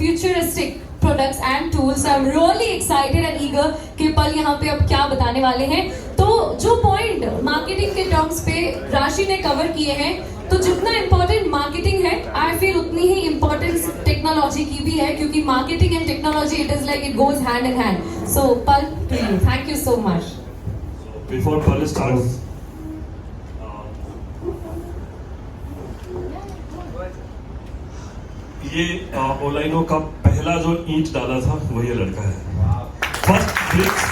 futuristic products and tools. So I'm really excited and eager कि पल यहाँ पे अब क्या बताने वाले हैं. तो जो पॉइंट मार्केटिंग के टर्म्स पे राशि ने कवर किए हैं, तो जितना इम्पोर्टेंट मार्केटिंग है, आई फील उतनी ही इम्पोर्टेंस टेक्नोलॉजी की भी है, क्योंकि marketing and technology it is like it goes hand in hand. So Pal, to you. Thank you so much. Before Pal starts, ये ओलाइनो का पहला जो ईंट डाला था वो ये लड़का है. First bricks.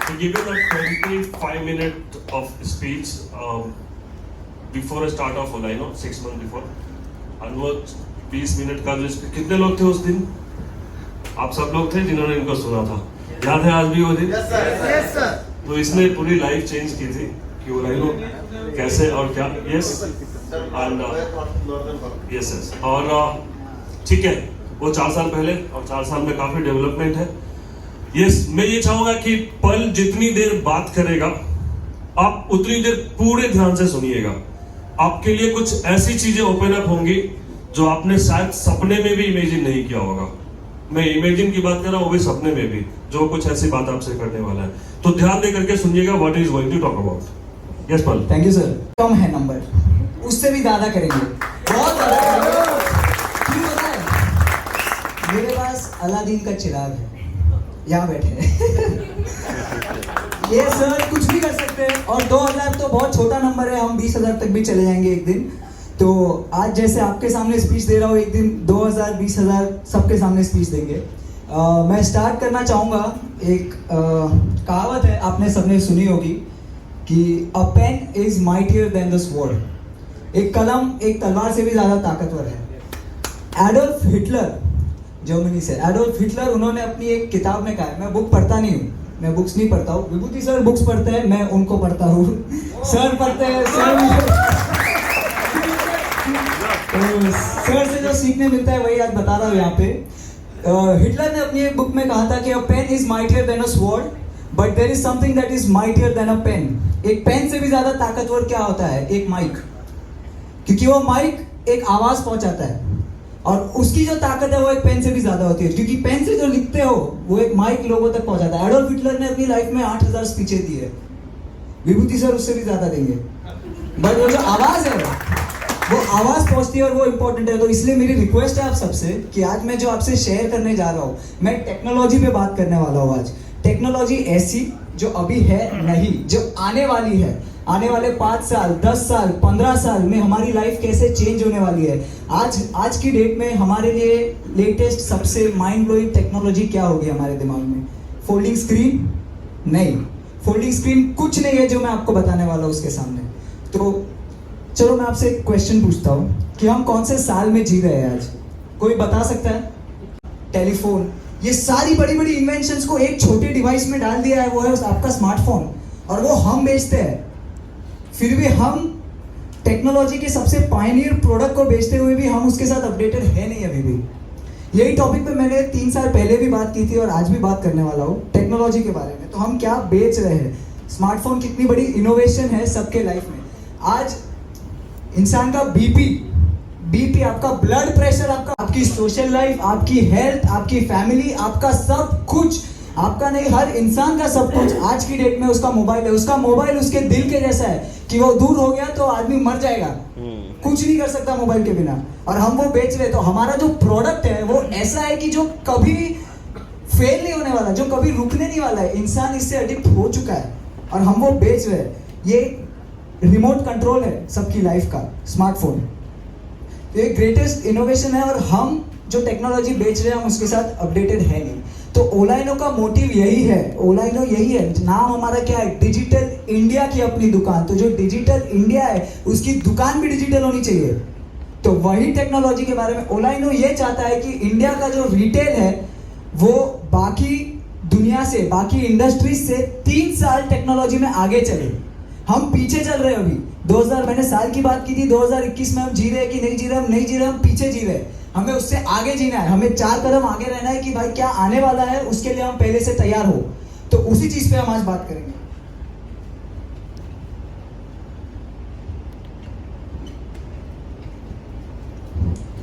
To give you the 25-minute of speech before a start of Olaino, 6 months before, and वो 20 मिनट का जो कितने लोग थे उस दिन? आप सब लोग थे जिन्होंने इनको सुना था. याद है आज भी वो दिन? Yes sir. तो इसने पूरी लाइफ चेंज की थी कि ओलाइनो कैसे और क्या. यस एंड यस और ठीक है, वो 4 साल पहले और 4 साल में काफी डेवलपमेंट है. यस, मैं ये चाहूंगा कि पल जितनी देर बात करेगा आप उतनी देर पूरे ध्यान से सुनिएगा. आपके लिए कुछ ऐसी चीजें ओपन अप होंगी जो आपने शायद सपने में भी इमेजिन नहीं किया होगा. मैं इमेजिन की बात कर रहा हूँ, वो भी सपने में भी, जो कुछ ऐसी बात आपसे करने वाला है. तो ध्यान दे करके सुनिएगा what is going to talk about. Yes Pal. Thank you sir. कम है नंबर, उससे भी ज्यादा करेंगे, बहुत ज्यादा करेंगे. क्यों पता है? मेरे पास अलादीन का चिराग है, यहाँ बैठे हैं. ये सर कुछ भी कर सकते हैं. और 2000 तो बहुत छोटा नंबर है, हम 20,000 तक भी चले जाएंगे एक दिन. तो आज जैसे आपके सामने स्पीच दे रहा हूँ, एक दिन 2000 20,000 सबके सामने स्पीच देंगे. मैं स्टार्ट करना चाहूँगा. एक कहावत है, आपने सबने सुनी होगी कि a pen is mightier than the sword. एक कलम एक तलवार से भी ज़्यादा ताकतवर है. एडोल्फ हिटलर, जर्मनी से एडोल्फ हिटलर, उन्होंने अपनी एक किताब में कहा है, मैं बुक पढ़ता नहीं हूँ, मैं बुक्स नहीं पढ़ता हूँ. विभूति सर बुक्स पढ़ते हैं, मैं उनको पढ़ता हूँ. सर पढ़ते हैं, सर से जो सीखने मिलता है वही आज बता रहा हूँ यहाँ पे. हिटलर ने अपनी एक बुक में कहा था कि a pen is mightier than a sword but there is something that is mightier than a pen. एक पेन से भी ज्यादा ताकतवर क्या होता है? एक माइक. क्योंकि वो माइक एक आवाज पहुंचाता है और उसकी जो ताकत है वो एक पेन से भी ज्यादा होती है. क्योंकि पेन से जो लिखते हो वो एक माइक लोगों तक पहुंचाता है. एडोल्फ हिटलर ने अपनी लाइफ में 8,000 स्पीचें दी है. विभूति सर उससे भी ज्यादा देंगे. बट वो जो आवाज है वो आवाज पहुंचती है और वो इंपॉर्टेंट है. तो इसलिए मेरी रिक्वेस्ट है आप सबसे कि आज मैं जो आपसे शेयर करने जा रहा हूँ, मैं टेक्नोलॉजी पे बात करने वाला हूँ आज. टेक्नोलॉजी ऐसी जो अभी है नहीं, जो आने वाली है. आने वाले 5 साल 10 साल 15 साल में हमारी लाइफ कैसे चेंज होने वाली है. आज की डेट में हमारे लिए लेटेस्ट सबसे माइंड ब्लोइंग टेक्नोलॉजी क्या होगी हमारे दिमाग में? Folding screen? नहीं, फोल्डिंग स्क्रीन कुछ नहीं है जो मैं आपको बताने वाला हूँ उसके सामने. तो चलो मैं आपसे एक क्वेश्चन पूछता हूँ कि हम कौन से साल में जी रहे हैं आज? कोई बता सकता है? टेलीफोन, ये सारी बड़ी बड़ी इन्वेंशंस को एक छोटे डिवाइस में डाल दिया है, वो है आपका स्मार्टफोन. और वो हम बेचते हैं. फिर भी हम टेक्नोलॉजी के सबसे पायनियर प्रोडक्ट को बेचते हुए भी हम उसके साथ अपडेटेड है नहीं अभी भी. यही टॉपिक पे मैंने 3 साल पहले भी बात की थी और आज भी बात करने वाला हूँ टेक्नोलॉजी के बारे में. तो हम क्या बेच रहे हैं? स्मार्टफोन कितनी बड़ी इनोवेशन है सबके लाइफ में. आज इंसान का बीपी, आपका ब्लड प्रेशर, आपकी सोशल लाइफ, आपकी हेल्थ, आपकी फैमिली, आपका सब कुछ, आपका नहीं हर इंसान का सब कुछ आज की डेट में उसका मोबाइल है. उसका मोबाइल उसके दिल के जैसा है कि वो दूर हो गया तो आदमी मर जाएगा, कुछ नहीं कर सकता मोबाइल के बिना. और हम वो बेच रहे. तो हमारा जो प्रोडक्ट है वो ऐसा है कि जो कभी फेल नहीं होने वाला, जो कभी रुकने नहीं वाला है. इंसान इससे एडिक्ट हो चुका है और हम वो बेच रहे हैं. ये रिमोट कंट्रोल है सबकी लाइफ का, स्मार्टफोन. ये ग्रेटेस्ट इनोवेशन है और हम जो टेक्नोलॉजी बेच रहे हैं हम उसके साथ अपडेटेड है नहीं. तो ओलाइनो का मोटिव यही है. ओलाइनो यही है, नाम हमारा क्या है? डिजिटल इंडिया की अपनी दुकान. तो जो डिजिटल इंडिया है उसकी दुकान भी डिजिटल होनी चाहिए. तो वही टेक्नोलॉजी के बारे में ओलाइनो ये चाहता है कि इंडिया का जो रिटेल है वो बाकी दुनिया से, बाकी इंडस्ट्रीज से 3 साल टेक्नोलॉजी में आगे चले. हम पीछे चल रहे हैं अभी. 2000 मैंने साल की बात की थी, 2021 में हम जी रहे हैं कि नहीं जी रहे? हम नहीं जी रहे, हम पीछे जी रहे हैं. हमें उससे आगे जीना है. हमें 4 कदम आगे रहना है कि भाई क्या आने वाला है उसके लिए हम पहले से तैयार हो. तो उसी चीज पे हम आज बात करेंगे.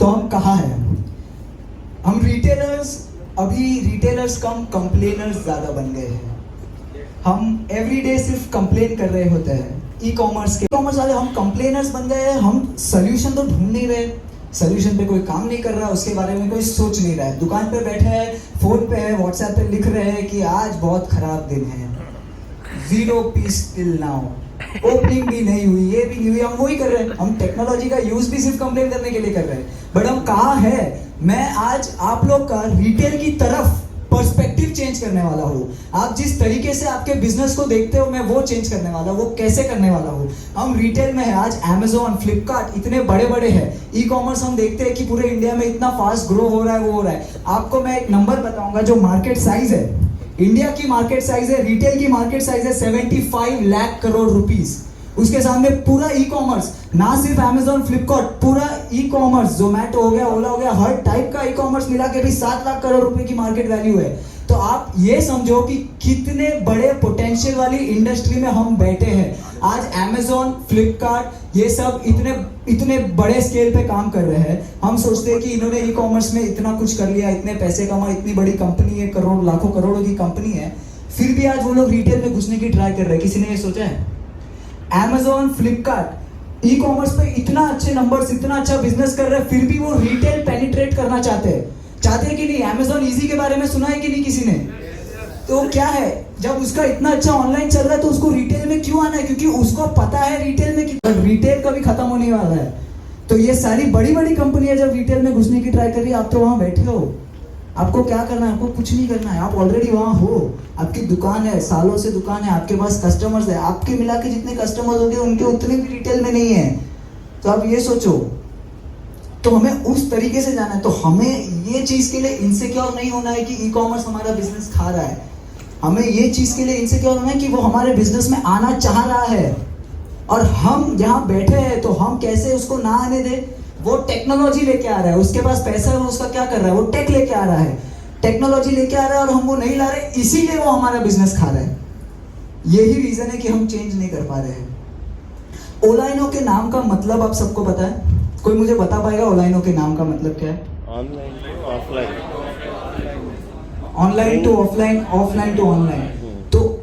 हम कहाँ हैं? हम रिटेलर्स कम कंप्लेनर्स ज़्यादा बन गए हैं। हम एवरीडे सिर्फ कंप्लेन कर रहे होते हैं। ई कॉमर्स वाले हम कंप्लेनर्स बन गए हैं। हम सोल्यूशन तो ढूंढ नहीं रहे, सोल्यूशन पे कोई काम नहीं कर रहा, उसके बारे में कोई सोच नहीं रहा है। दुकान पे बैठे हैं, फोन पे है, व्हाट्सएप पे लिख रहे हैं कि आज बहुत खराब दिन है, 0 पीस टिल नाउ, ओपनिंग भी नहीं हुई, ये भी नहीं हुई। हम वही कर रहे हैं। हम टेक्नोलॉजी का यूज भी सिर्फ कंप्लेन करने के लिए कर रहे हैं। बट हम कहाँ है? मैं आज आप लोग का रिटेल की तरफ पर्सपेक्टिव चेंज करने वाला हूँ। आप जिस तरीके से आपके बिजनेस को देखते हो, मैं वो चेंज करने वाला हूँ। वो कैसे करने वाला हूँ? हम रिटेल में है, आज Amazon, फ्लिपकार्ट इतने बड़े बड़े हैं। ई कॉमर्स हम देखते हैं कि पूरे इंडिया में इतना फास्ट ग्रो हो रहा है, वो हो रहा है। आपको मैं एक नंबर बताऊंगा, जो मार्केट साइज है, इंडिया की मार्केट साइज है, रिटेल की मार्केट साइज है 75 लाख करोड़ रुपीस। उसके सामने पूरा ई कॉमर्स, ना सिर्फ Amazon, फ्लिपकार्ट, पूरा ई कॉमर्स, जोमैटो हो गया, ओला हो गया, हर टाइप का ई कॉमर्स मिला के भी 7 लाख करोड़ रुपए की मार्केट वैल्यू है। तो आप ये समझो कि कितने बड़े पोटेंशियल वाली इंडस्ट्री में हम बैठे हैं। आज Amazon, फ्लिपकार्ट ये सब इतने बड़े स्केल पे काम कर रहे हैं। हम सोचते हैं कि इन्होंने ई कॉमर्स में इतना कुछ कर लिया, इतने पैसे कमा, इतनी बड़ी कंपनी है, करोड़ लाखों करोड़ों की कंपनी है, फिर भी आज वो लोग रिटेल में घुसने की ट्राई कर रहे हैं। किसी ने ये सोचा है? Amazon, फ्लिपकार्ट ई कॉमर्स पे इतना अच्छे नंबर्स, इतना अच्छा बिजनेस कर रहे हैं, फिर भी वो रिटेल पेनिट्रेट करना चाहते हैं कि नहीं? Amazon ईजी के बारे में सुना है कि नहीं किसी ने? तो क्या है, जब उसका इतना अच्छा ऑनलाइन चल रहा है तो उसको रिटेल में क्यों आना है? क्योंकि उसको पता है रिटेल में कि रिटेल कभी खत्म होने वाला है। तो ये सारी बड़ी बड़ी कंपनियां जब रिटेल में घुसने की ट्राई कर रही है, आप तो वहां बैठे हो। आपको क्या करना है? आपको कुछ नहीं करना है। आप ऑलरेडी वहां हो, आपकी दुकान है, सालों से दुकान है, आपके पास कस्टमर्स है। आपके मिला के जितने कस्टमर्स होंगे उनके उतने भी रिटेल में नहीं है। तो आप ये सोचो, तो हमें उस तरीके से जाना है। तो हमें ये चीज के लिए इनसिक्योर नहीं होना है कि ई कॉमर्स हमारा बिजनेस खा रहा है। हमें ये चीज के लिए इनसिक्योर होना है कि वो हमारे बिजनेस में आना चाह रहा है, और हम जहाँ बैठे हैं तो हम कैसे उसको ना आने दे। वो टेक्नोलॉजी लेके आ रहा है, उसके पास पैसा है, वो उसका क्या कर रहा है? वो टेक लेके आ रहा है, टेक्नोलॉजी लेके आ रहा है, और हम वो नहीं ला रहे, इसीलिए वो हमारा बिजनेस खा रहा है। यही रीजन है कि हम चेंज नहीं कर पा रहे हैं। ओलाइनो के नाम का मतलब आप सबको पता है? कोई मुझे बता पाएगा ओलाइनो के नाम का मतलब क्या है? Online to offline, online to offline, offline to online. तो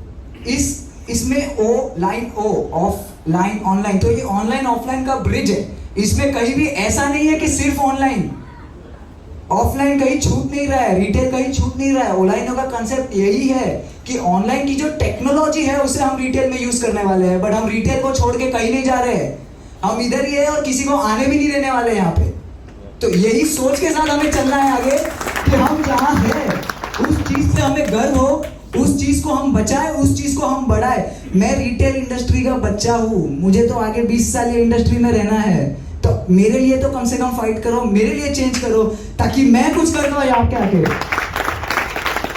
इसमें O line, O offline online, तो ये ऑनलाइन ऑफलाइन का ब्रिज है। इसमें कहीं भी ऐसा नहीं है कि सिर्फ ऑनलाइन, ऑफलाइन कहीं छूट नहीं रहा है, रिटेल कहीं छूट नहीं रहा है। ओलाइनो का कंसेप्ट यही है कि ऑनलाइन की जो टेक्नोलॉजी है उसे हम रिटेल में यूज करने वाले हैं, बट हम रिटेल को छोड़ के कहीं नहीं जा रहे हैं। हम इधर ही है और किसी को आने भी नहीं देने वाले यहाँ पे। तो यही सोच के साथ हमें चलना है आगे कि हम जहाँ हैं उस चीज से हमें गर्व हो, उस चीज को हम बचाएं, उस चीज को हम बढ़ाएं। मैं रिटेल इंडस्ट्री का बच्चा हूँ, मुझे तो आगे 20 साल ये इंडस्ट्री में रहना है। तो मेरे लिए तो कम से कम फाइट करो, मेरे लिए चेंज करो, ताकि मैं कुछ कर पाऊँ यहाँ के आके।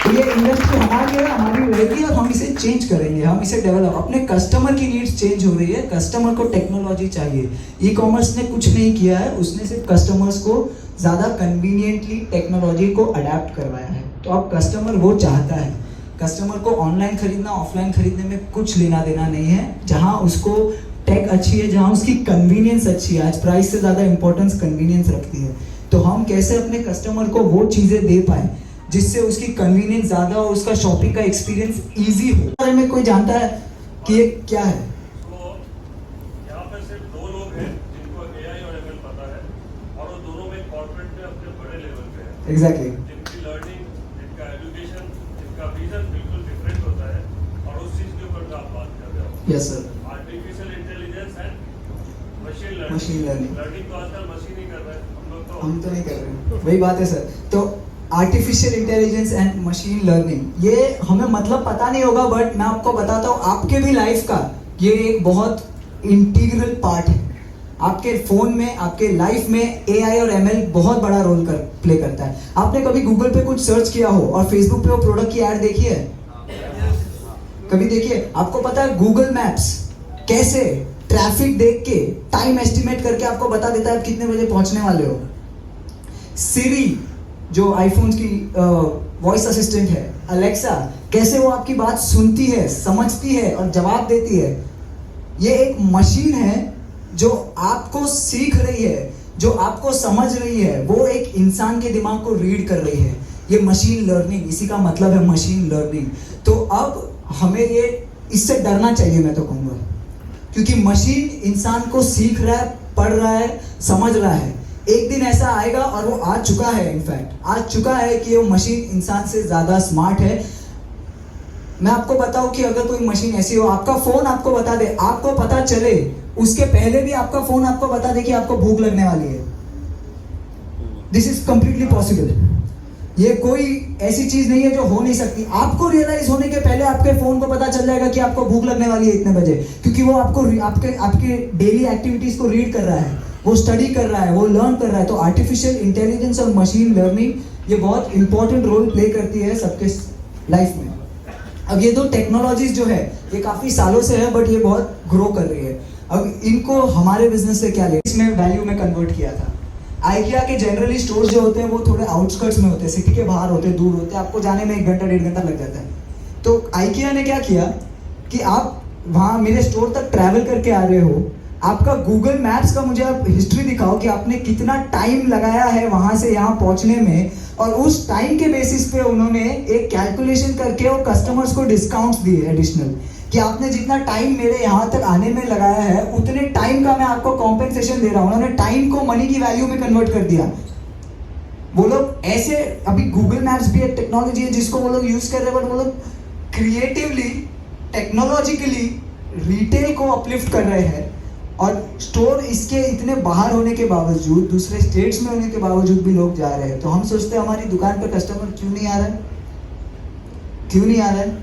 ये इंडस्ट्री हमारी है, हमारी रहेगी, और हम इसे चेंज करेंगे, हम इसे डेवलप। अपने कस्टमर की नीड्स चेंज हो रही है, कस्टमर को टेक्नोलॉजी चाहिए। ई कॉमर्स ने कुछ नहीं किया है, उसने सिर्फ कस्टमर्स को ज़्यादा कन्वीनियंटली टेक्नोलॉजी को अडेप्ट करवाया है। तो अब कस्टमर वो चाहता है, कस्टमर को ऑनलाइन खरीदना, ऑफलाइन खरीदने में कुछ लेना देना नहीं है। जहाँ उसको टेक अच्छी है, जहाँ उसकी कन्वीनियंस अच्छी है, आज प्राइस से ज़्यादा इंपॉर्टेंस कन्वीनियंस रखती है। तो हम कैसे अपने कस्टमर को वो चीज़ें दे पाए जिससे उसकी कन्वीनियंस ज़्यादा हो, उसका शॉपिंग का एक्सपीरियंस ईजी हो। बारे में कोई जानता है कि ये क्या है? तो यहाँ पे सिर्फ 2 लोग हैं जिनको AI और ML पता है, और वो दोनों में कॉर्पोरेट में अपने बड़े लेवल पे है। एग्जैक्टली। जिनकी लर्निंग, जिनका एजुकेशन, जिनका विजन बिल्कुल डिफरेंट होता है, और उस चीज के ऊपर आप बात कर रहे हो। Yes sir. Artificial intelligence and machine machine learning. Learning तो आजकल मशीन ही कर रहे हैं, हम तो नहीं कर रहे। वही बात है सर। तो artificial intelligence and machine learning, ये हमें मतलब पता नहीं होगा, बट मैं आपको बताता हूँ, आपके भी लाइफ का ये एक बहुत इंटीग्रल पार्ट है। आपके फोन में, आपके लाइफ में AI और ML बहुत बड़ा रोल प्ले करता है। आपने कभी गूगल पे कुछ सर्च किया हो और फेसबुक पे वो प्रोडक्ट की ऐड देखी है? कभी देखिए? आपको पता है गूगल मैप्स कैसे ट्रैफिक देख के, टाइम एस्टिमेट करके आपको बता देता है आप कितने बजे पहुंचने वाले हो। सिरी जो आईफोन की वॉइस असिस्टेंट है, अलेक्सा, कैसे वो आपकी बात सुनती है, समझती है और जवाब देती है। ये एक मशीन है जो आपको सीख रही है, जो आपको समझ रही है वो एक इंसान के दिमाग को रीड कर रही है। ये मशीन लर्निंग, इसी का मतलब है मशीन लर्निंग। तो अब हमें ये इससे डरना चाहिए, मैं तो कहूँगा, क्योंकि मशीन इंसान को सीख रहा है, पढ़ रहा है, समझ रहा है। एक दिन ऐसा आएगा, और वो आ चुका है, इनफैक्ट आ चुका है कि वो मशीन इंसान से ज़्यादा स्मार्ट है। मैं आपको बताऊं कि अगर कोई मशीन ऐसी हो, आपका फ़ोन आपको बता दे, आपको पता चले उसके पहले भी आपका फ़ोन आपको बता दे कि आपको भूख लगने वाली है। This is completely possible. ये कोई ऐसी चीज नहीं है जो हो नहीं सकती। आपको रियलाइज होने के पहले आपके फोन को पता चल जाएगा कि आपको भूख लगने वाली है इतने बजे, क्योंकि वो आपको आपके डेली एक्टिविटीज को रीड कर रहा है, वो स्टडी कर रहा है, वो लर्न कर रहा है। तो आर्टिफिशियल इंटेलिजेंस और मशीन लर्निंग ये बहुत इंपॉर्टेंट रोल प्ले करती है सबके लाइफ में। अब ये दो टेक्नोलॉजीज जो है ये काफी सालों से है, बट ये बहुत ग्रो कर रही है। अब इनको हमारे बिजनेस से क्या ले, इसमें वैल्यू में कन्वर्ट किया था। आइकिया के जनरली स्टोर्स जो होते हैं वो थोड़े आउटस्कर्ट्स में होते हैं, सिटी के बाहर होते हैं, दूर होते हैं, आपको जाने में 1 घंटा 1.5 घंटा लग जाता है। तो आइकिया ने क्या किया कि आप वहाँ मेरे स्टोर तक ट्रैवल करके आ रहे हो, आपका गूगल मैप्स का मुझे आप हिस्ट्री दिखाओ कि आपने कितना टाइम लगाया है वहाँ से यहाँ पहुँचने में, और उस टाइम के बेसिस पे उन्होंने एक कैलकुलेशन करके और कस्टमर्स को डिस्काउंट्स दिए एडिशनल, कि आपने जितना टाइम मेरे यहाँ तक आने में लगाया है उतने टाइम का मैं आपको कॉम्पेंसेशन दे रहा हूँ। उन्होंने टाइम को मनी की वैल्यू में कन्वर्ट कर दिया। वो लोग ऐसे, अभी गूगल मैप्स भी एक टेक्नोलॉजी है जिसको वो लोग यूज कर रहे हैं, बट वो लोग क्रिएटिवली, टेक्नोलॉजिकली रिटेल को अपलिफ्ट कर रहे हैं। और स्टोर इसके इतने बाहर होने के बावजूद, दूसरे स्टेट्स में होने के बावजूद भी लोग जा रहे हैं। तो हम सोचते हैं हमारी दुकान पर कस्टमर क्यों नहीं आ रहा है? क्यों नहीं आ रहा है?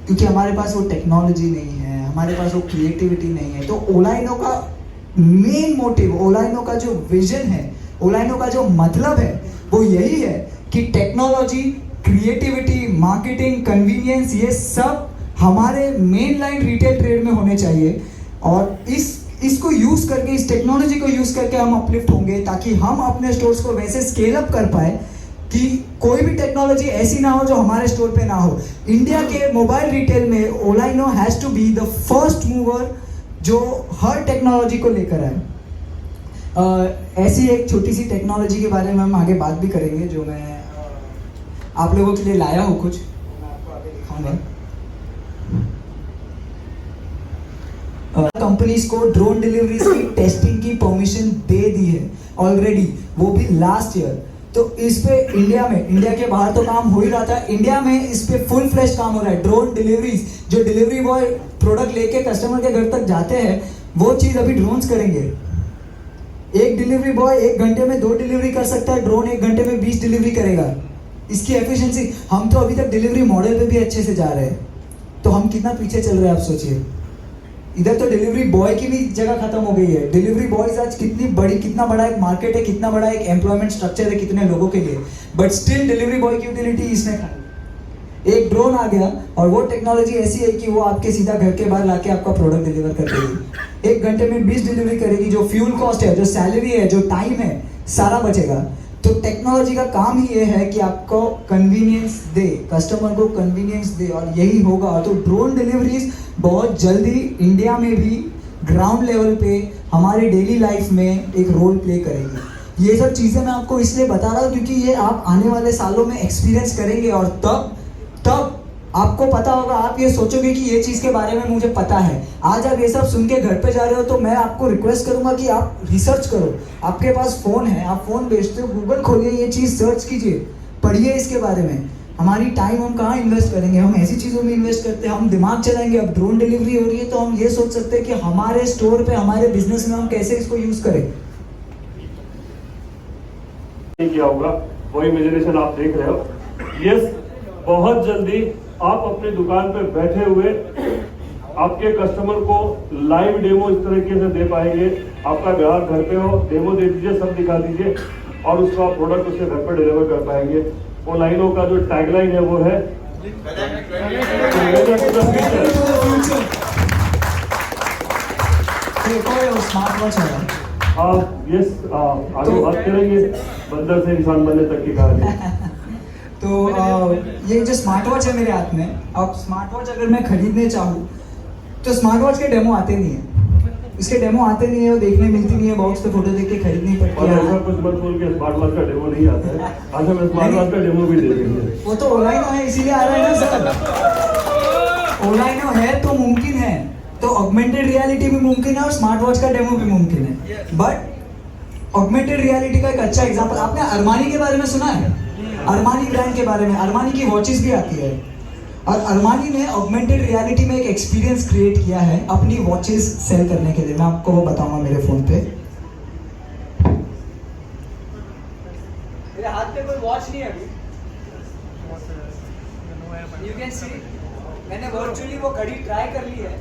क्योंकि हमारे पास वो टेक्नोलॉजी नहीं है, हमारे पास वो क्रिएटिविटी नहीं है। तो ओलाइनो का मेन मोटिव, ओलाइनो का जो विजन है, ओलाइनो का जो मतलब है वो यही है कि टेक्नोलॉजी, क्रिएटिविटी, मार्केटिंग, कन्वीनियंस, ये सब हमारे मेन लाइन रिटेल ट्रेड में होने चाहिए। और इसको यूज करके, इस टेक्नोलॉजी को यूज करके हम अपलिफ्ट होंगे, ताकि हम अपने स्टोर्स को वैसे स्केल अप कर पाए कि कोई भी टेक्नोलॉजी ऐसी ना हो जो हमारे स्टोर पे ना हो। इंडिया के मोबाइल रिटेल में ओलाइनो has to be the first mover जो हर टेक्नोलॉजी को लेकर आए। ऐसी एक छोटी सी टेक्नोलॉजी के बारे में हम आगे बात भी करेंगे, जो मैं आप लोगों के लिए लाया हूँ कुछ, मैं आपको आगे दिखाऊंगा। कंपनीज को ड्रोन डिलीवरीज की टेस्टिंग की परमिशन दे दी है ऑलरेडी, वो भी लास्ट ईयर। तो इस पे इंडिया में, इंडिया के बाहर तो काम हो ही रहा था, इंडिया में इस पे फुल फ्लैश काम हो रहा है। ड्रोन डिलीवरीज, जो डिलीवरी बॉय प्रोडक्ट लेके कस्टमर के घर तक जाते हैं, वो चीज़ अभी ड्रोन्स करेंगे। एक डिलीवरी बॉय 1 घंटे में 2 डिलीवरी कर सकता है, ड्रोन 1 घंटे में 20 डिलीवरी करेगा। इसकी एफिशिएंसी, हम तो अभी तक डिलीवरी मॉडल पे भी अच्छे से जा रहे हैं, तो हम कितना पीछे चल रहे हैं आप सोचिए। इधर तो डिलीवरी बॉय की भी जगह खत्म हो गई है। डिलीवरी बॉयज आज कितना बड़ा एक मार्केट है, कितना बड़ा एक एम्प्लॉयमेंट स्ट्रक्चर है कितने लोगों के लिए, बट स्टिल डिलीवरी बॉय की यूटिलिटी इसने खाई। एक ड्रोन आ गया और वो टेक्नोलॉजी ऐसी है कि वो आपके सीधा घर के बाहर लाके आपका प्रोडक्ट डिलीवर कर देगी। 1 घंटे में 20 डिलीवरी करेगी। जो फ्यूल कॉस्ट है, जो सैलरी है, जो टाइम है, सारा बचेगा। तो टेक्नोलॉजी का काम ही ये है कि आपको कन्वीनियंस दे, कस्टमर को कन्वीनियंस दे, और यही होगा। तो ड्रोन डिलीवरीज बहुत जल्दी इंडिया में भी ग्राउंड लेवल पे हमारे डेली लाइफ में एक रोल प्ले करेगी। ये सब चीज़ें मैं आपको इसलिए बता रहा हूँ क्योंकि ये आप आने वाले सालों में एक्सपीरियंस करेंगे, और तब आपको पता होगा, आप ये सोचोगे कि ये चीज़ के बारे में मुझे पता है। आज आप ये सब सुन के घर पे जा रहे हो, तो मैं आपको रिक्वेस्ट करूंगा कि आप रिसर्च करो। आपके पास फ़ोन है, आप फ़ोन बेचते हो, गूगल खोलिए, ये चीज़ सर्च कीजिए, पढ़िए इसके बारे में। हमारी टाइम हम कहाँ इन्वेस्ट करेंगे? हम ऐसी चीज़ों में इन्वेस्ट करते हैं, हम दिमाग चलाएंगे। अब ड्रोन डिलीवरी हो रही है तो हम ये सोच सकते हैं कि हमारे स्टोर पे, हमारे बिजनेस में हम कैसे इसको यूज़ करें। किया होगा वही इमेजिनेशन आप देख रहे हो। यस, बहुत जल्दी आप अपनी दुकान पे बैठे हुए आपके कस्टमर को लाइव डेमो इस तरीके से दे पाएंगे। आपका ग्राहक घर पे हो, डेमो दे दीजिए, सब दिखा दीजिए, और उसका आप प्रोडक्ट उसके घर पे डिलीवर कर पाएंगे। ओलाइनो का जो टैगलाइन है वो है स्मार्ट वॉच है। यस, आगे बात करेंगे बंदर से इंसान बनने तक की कहानी। तो ये जो स्मार्ट वॉच है मेरे हाथ में, अब स्मार्ट वॉच अगर मैं खरीदने चाहूँ तो स्मार्ट वॉच के डेमो आते नहीं है। इसके डेमो आते नहीं है, वो देखने मिलती नहीं है, बॉक्स पे फोटो देख के खरीदनी पड़ती और ऐसा है। कुछ मत बोल के स्मार्ट वॉच का डेमो नहीं आता है। आज हम स्मार्ट वॉच का डेमो भी देखेंगे। वो तो ओलाइनो है इसीलिए आ रहा है ना सर। ओलाइनो है तो मुमकिन है, तो ऑगमेंटेड रियलिटी भी मुमकिन है और स्मार्ट वॉच का डेमो भी मुमकिन है। बट ऑगमेंटेड रियलिटी का एक अच्छा एग्जांपल, आपने अरमानी के बारे में सुना है? अरमानी ब्रांड के बारे में, अरमानी की वॉचेस भी आती है और अरमानी ने ऑगमेंटेड रियलिटी में एक एक्सपीरियंस क्रिएट किया है अपनी वॉचेस सेल करने के लिए। मैं आपको वो बताऊंगा मेरे फोन पे। मेरे हाथ पे कोई वॉच नहीं है अभी, यू कैन सी मैंने वर्चुअली वो घड़ी ट्राई कर ली है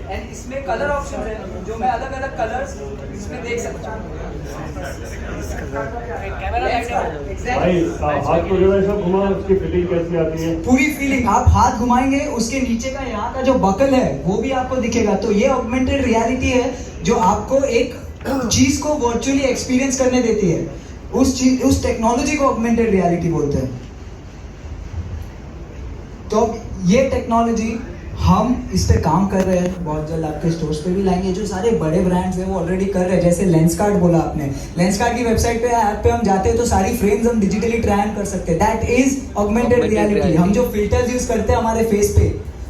एंड इसमें कलर ऑप्शन है जो मैं अलग अलग कलर्स इसमें देख सकता हूँ। भाई हाथ को जो ऐसा घुमा, उसकी फिटिंग कैसी आती है? पूरी फीलिंग, आप हाथ घुमाएंगे उसके नीचे का यहाँ का जो बकल है वो भी आपको दिखेगा। तो ये ऑगमेंटेड रियलिटी है जो आपको एक चीज को वर्चुअली एक्सपीरियंस करने देती है। उस टेक्नोलॉजी को ऑगमेंटेड रियलिटी बोलते हैं। तो ये टेक्नोलॉजी हम इस पे काम कर रहे हैं, बहुत जल्द आपके स्टोर्स पे भी लाएंगे। जो सारे बड़े ब्रांड्स हैं वो ऑलरेडी कर रहे हैं, जैसे लेंसकार्ट बोला आपने, लेंसकार्ट की वेबसाइट पे ऐप पे हम जाते हैं तो सारी फ्रेम्स हम डिजिटली ट्राई ऑन कर सकते हैं। That is augmented reality. हम जो फिल्टर्स यूज करते हैं हमारे फेस पे,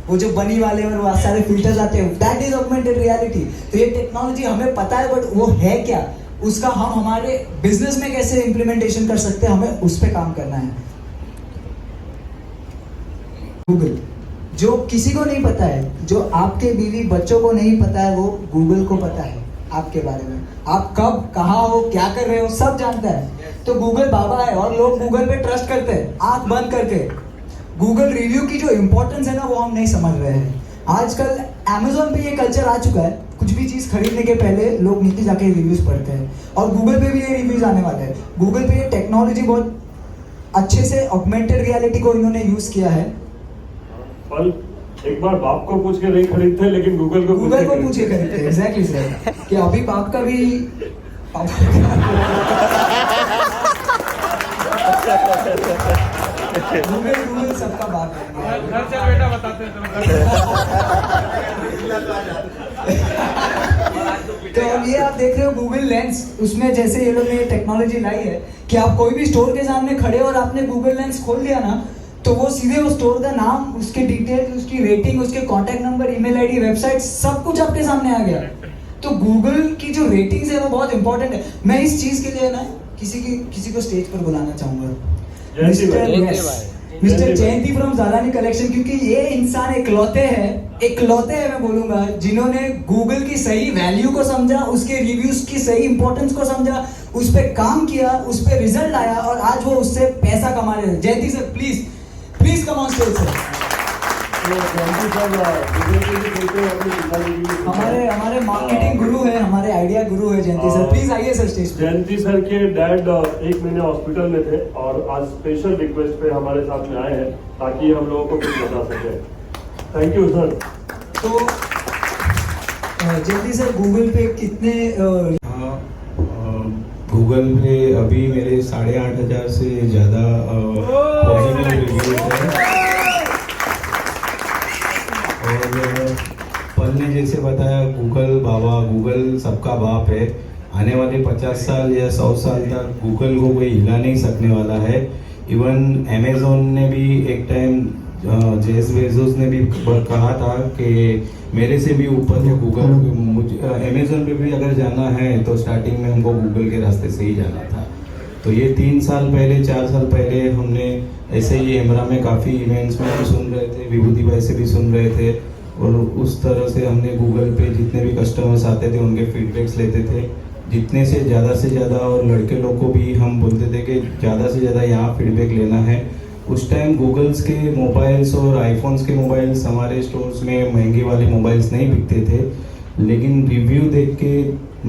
वो जो बनी वाले और वो सारे फिल्टर्स आते हैं, दैट इज ऑगमेंटेड रियलिटी। तो ये टेक्नोलॉजी हमें पता है, बट वो है क्या, उसका हम हमारे बिजनेस में कैसे इम्प्लीमेंटेशन कर सकते हैं, हमें उस पर काम करना है। गूगल, जो किसी को नहीं पता है, जो आपके बीवी बच्चों को नहीं पता है, वो गूगल को पता है आपके बारे में। आप कब कहाँ हो, क्या कर रहे हो, सब जानता है। तो गूगल बाबा है और लोग गूगल पे ट्रस्ट करते हैं आंख बंद करके। गूगल रिव्यू की जो इंपॉर्टेंस है ना, वो हम नहीं समझ रहे हैं। आजकल अमेजोन पे ये कल्चर आ चुका है, कुछ भी चीज खरीदने के पहले लोग नीचे जाके रिव्यूज पढ़ते हैं, और गूगल पे भी ये रिव्यूज आने वाले हैं। गूगल पे ये टेक्नोलॉजी बहुत अच्छे से ऑगमेंटेड रियलिटी को इन्होंने यूज किया है। पर एक बार बाप को पूछ के नहीं खरीदते, लेकिन गूगल को पूछे खरीदते हैं। एग्जैक्टली सर, कि अभी बाप का भी गूगल सबका बाप है। घर चल बेटा बताते हैं तो ये आप देख रहे हो गूगल लेंस, उसमें जैसे ये लोग ने टेक्नोलॉजी लाई है कि आप कोई भी स्टोर के सामने खड़े हो और आपने गूगल लेंस खोल दिया ना, तो वो सीधे उस स्टोर का नाम, उसके डिटेल्स, उसकी रेटिंग, उसके contact number, email ID, website, सब कुछ आपके सामने आ गया। तो गूगल की जो रेटिंग्स है वो बहुत इंपॉर्टेंट है। मैं इस चीज के लिए ना किसी को स्टेज पर बुलाना चाहूंगा, मिस्टर जयंती फ्रॉम जालानी कलेक्शन, क्योंकि ये इंसान इकलौते हैं मैं बोलूंगा, जिन्होंने गूगल की सही वैल्यू को समझा, उसके रिव्यूज की सही इंपॉर्टेंस को समझा, उस पर काम किया, उस पर रिजल्ट आया और आज वो उससे पैसा कमा रहे हैं। Jayanti sir please come on stage sir. हमारे मार्केटिंग गुरु है, हमारे आइडिया गुरु है जयंती सर, प्लीज आइए सर स्टेज पे। जयंती सर के डैड 1 महीने हॉस्पिटल में थे और आज स्पेशल रिक्वेस्ट पे हमारे साथ में आए हैं ताकि हम लोगों को कुछ बता सके। Thank you sir. तो जयंती सर, गूगल पे कितने गूगल पे अभी मेरे 8,500 से ज़्यादा पॉजिटिव रिव्यूज हैं। और पल ने जैसे बताया, गूगल बाबा, गूगल सबका बाप है। आने वाले 50 साल या 100 साल तक गूगल को कोई हिला नहीं सकने वाला है। इवन अमेजोन ने भी एक टाइम, जेफ बेजोस ने भी कहा था कि मेरे से भी ऊपर है गूगल। मुझे अमेजोन पे भी अगर जाना है तो स्टार्टिंग में हमको गूगल के रास्ते से ही जाना था। तो ये 3 साल पहले, 4 साल पहले हमने ऐसे ही एमरा में काफ़ी इवेंट्स में भी सुन रहे थे, विभूति भाई से भी सुन रहे थे, और उस तरह से हमने गूगल पे जितने भी कस्टमर्स आते थे उनके फीडबैक्स लेते थे, जितने से ज़्यादा, और लड़के लोग को भी हम बोलते थे कि ज़्यादा से ज़्यादा यहाँ फीडबैक लेना है। उस टाइम गूगल्स के मोबाइल्स और आईफोन्स के मोबाइल्स हमारे स्टोर्स में महंगे वाले मोबाइल्स नहीं बिकते थे, लेकिन रिव्यू देख के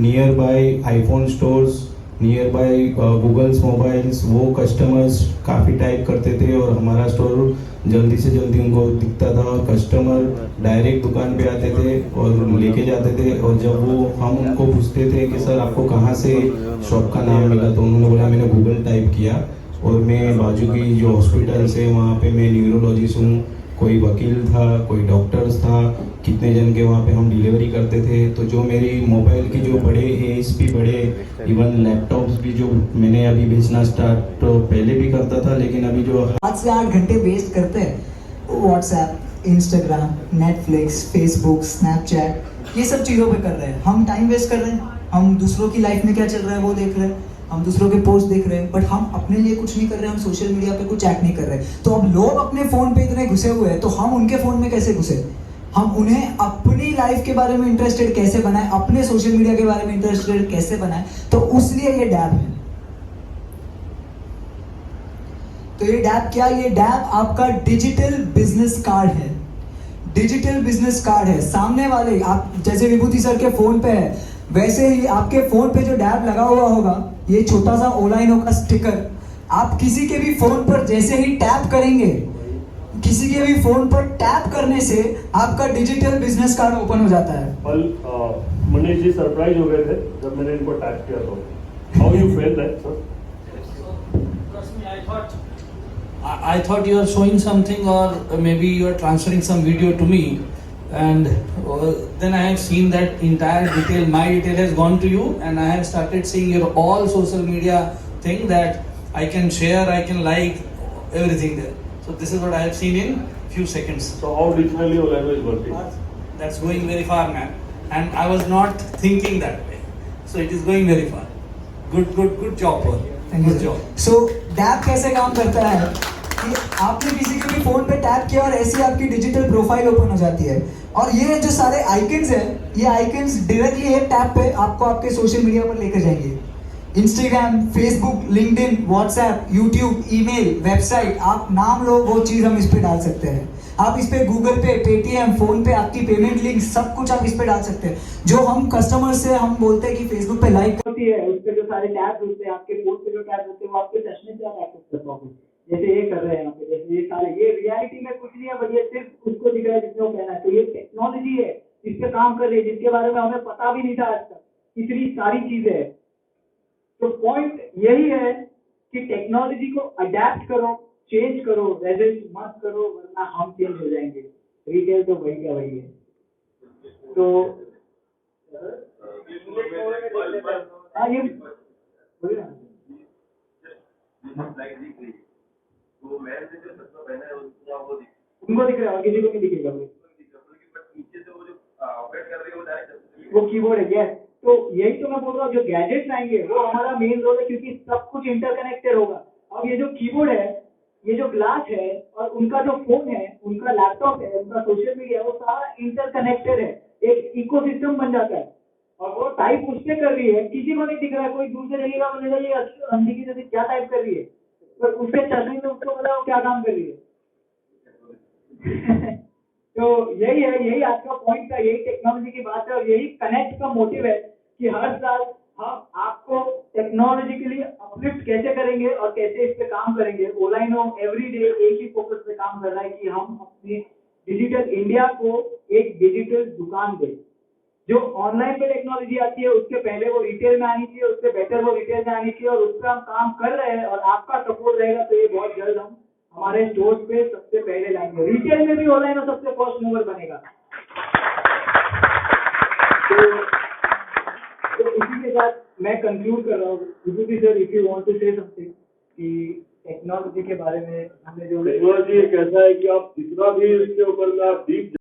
nearby iPhone stores, nearby Google's mobiles, वो कस्टमर्स काफ़ी टाइप करते थे और हमारा स्टोर जल्दी से जल्दी उनको दिखता था और कस्टमर डायरेक्ट दुकान पे आते थे और लेके जाते थे। और जब वो हम उनको पूछते थे कि सर आपको कहाँ से शॉप का नाम मिला, तो उन्होंने बोला मैंने गूगल टाइप किया और मैं बाजू की जो हॉस्पिटल्स है वहाँ पे मैं न्यूरोलॉजिस्ट हूँ, कोई वकील था, कोई डॉक्टर्स था, कितने जन के वहाँ पे हम डिलीवरी करते थे। तो जो मेरी मोबाइल की जो बड़े ASP बड़े इवन लैपटॉप्स भी जो मैंने अभी बेचना स्टार्ट तो पहले भी करता था, लेकिन अभी जो 7 से 8 घंटे वेस्ट करते हैं WhatsApp, Instagram, Netflix, Facebook, Snapchat, ये सब चीज़ों पे कर रहे हैं। हम टाइम वेस्ट कर रहे हैं, हम दूसरों की लाइफ में क्या चल रहा है वो देख रहे हैं, हम दूसरों के पोस्ट देख रहे हैं, बट हम अपने लिए कुछ नहीं कर रहे हैं, हम सोशल मीडिया पे कुछ एक्ट नहीं कर रहे। तो अब लोग अपने फ़ोन पे इतने घुसे हुए हैं, तो हम उनके फ़ोन में कैसे घुसे? हम उन्हें अपनी लाइफ के बारे में इंटरेस्टेड कैसे बनाए, अपने सोशल मीडिया के बारे में इंटरेस्टेड कैसे बनाए? तो उसलिए ये डैब है। तो ये डैब क्या? ये डैब आपका डिजिटल बिजनेस कार्ड है। डिजिटल बिजनेस कार्ड है। सामने वाले आप जैसे विभूति सर के फोन पे है, वैसे ही आपके फोन पे जो डैब लगा हुआ होगा, ये छोटा सा ओलाइनो का स्टिकर, आप किसी के भी फोन पर जैसे ही टैप करेंगे, किसी के भी फोन पर टैप करने से आपका डिजिटल बिजनेस कार्ड ओपन हो जाता है। कल मनीष जी सरप्राइज हो गए थे जब मैंने इनको टैग किया तो how you fail that sir? Trust me, I thought you are showing something, or maybe you are transferring some video to me, and then I have seen that entire detail, my detail has gone to you, and I have started seeing your all social media thing that I can share, I can like everything there. So this is what I have seen in few seconds. So how digitally Olaino is working? That's going very far, man, and I was not thinking that way. So it is going very far. Good job, Paul. Good job. So dab कैसे काम करता है कि आपने किसी के भी phone पे टैप किया और ऐसे आपकी डिजिटल प्रोफाइल ओपन हो जाती है, और ये जो सारे आइकन्स हैं, ये आइकन्स डायरेक्टली एक टैप पे आपको आपके सोशल मीडिया पर लेकर जाएंगे। Instagram, Facebook, LinkedIn, WhatsApp, YouTube, email, website, आप नाम लो, वो चीज़ हम इस पे डाल सकते हैं। आप इस पे गूगल पे, पेटीएम, फोन पे, आपकी पेमेंट लिंक, सब कुछ आप इस पे डाल सकते हैं। जो हम कस्टमर से हम बोलते हैं कि फेसबुक पे लाइक होती है, उस पे जो सारे टैब्स होते हैं, आपके फोन पे जो टैब्स होते हैं, वो आपके चश्मे से आप एक्सेस कर पाओगे। जैसे ये कर रहे हैं यहाँ पे, जैसे ये सारे, ये रियलिटी में कुछ नहीं है, बट ये सिर्फ उसको दिख रहा है जिसने वो कहना है। तो ये टेक्नोलॉजी है जिस पे काम कर रही है, जिसके बारे में हमें पता भी नहीं था आज तक, इतनी सारी चीजें हैं। तो पॉइंट यही है कि टेक्नोलॉजी को अडेप्ट करो, चेंज करो, रेजिस्ट मत करो, वरना हम चेंज हो जाएंगे। रिटेल तो वही का वही है। तो हाँ, ये बोलिए ना। उनको दिख रहा है, किसी को नहीं दिखेगा वो कीबोर्ड है। यस, तो यही तो मैं बोल रहा हूँ, जो गैजेट्स आएंगे वो हमारा मेन रोल है, क्योंकि सब कुछ इंटरकनेक्टेड होगा। अब ये जो कीबोर्ड है, ये जो ग्लास है, और उनका जो फोन है, उनका लैपटॉप है, उनका सोशल मीडिया है, वो सारा इंटरकनेक्टेड है, एक इकोसिस्टम बन जाता है। और वो टाइप उससे कर रही है, किसी को नहीं दिख रहा है, कोई दूर से देखेगा बोलेगा ये अंधी की जैसे क्या टाइप कर रही है, पर उसके चलने में उसको पता वो क्या काम कर रही है। तो यही है, यही आज का पॉइंट था, यही टेक्नोलॉजी की बात है, और यही कनेक्ट का मोटिव है कि हर साल हम आपको टेक्नोलॉजी के लिए अपलिफ्ट कैसे करेंगे और कैसे इस पे काम करेंगे। ओलाइनो एवरी डे एक ही फोकस पे काम कर रहा है कि हम अपने डिजिटल इंडिया को एक डिजिटल दुकान दें। जो ऑनलाइन पे टेक्नोलॉजी आती है, उसके पहले वो रिटेल में आनी चाहिए, उससे बेटर वो रिटेल में आनी चाहिए, और उस पर हम काम कर रहे हैं, और आपका सपोर्ट रहेगा तो ये बहुत जल्द हम हमारे स्टोर पे सबसे पहले लाएंगे। रिटेल में भी ओलाइनो सबसे फर्स्ट मूवर बनेगा। तो इसी के साथ मैं कंक्लूड कर रहा हूँ। Vibhuti sir, if you want to say something कि टेक्नोलॉजी के बारे में हमने जो टेक्नोलॉजी एक ऐसा है कि आप जितना भी इसके ऊपर में आप डीप